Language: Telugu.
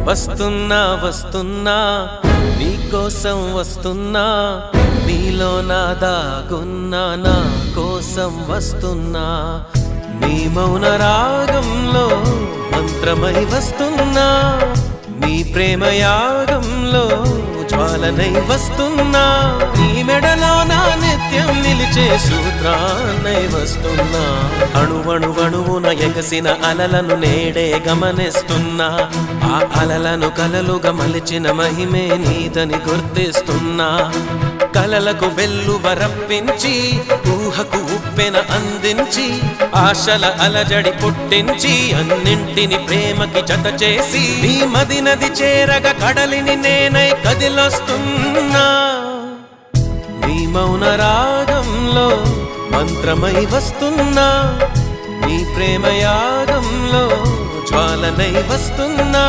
వస్తున్నా వస్తున్నా నీకోసం వస్తున్నా, నీలో నా దాగున్నా నా కోసం వస్తున్నా, నీ మౌన రాగంలో మంత్రమై వస్తున్నా, నీ ప్రేమ యాగంలో జ్వాలనై వస్తున్నా, నీ మెడలో నా నిత్యం నిలిచే సూత్రాన్నై వస్తున్నా, అణువణువణువున ఎగసిన అలలను నేడే గమనిస్తున్నా, ఆ అలలను కలలుగా మలిచిన మహిమే నీదని గుర్తిస్తున్నా, కలలకు వెల్లువరప్పించి ఊహకు ఉప్పెన అందించి ఆశల అలజడి పుట్టించి అన్నింటిని ప్రేమకి జత చేసి నీ మది నది చేరగ కడలిని నేనై కదిలొస్తున్నా, నీ మౌన రాగంలో మంత్రమై వస్తున్నా, నీ ప్రేమ యాగంలో జ్వాలనై వస్తున్నా.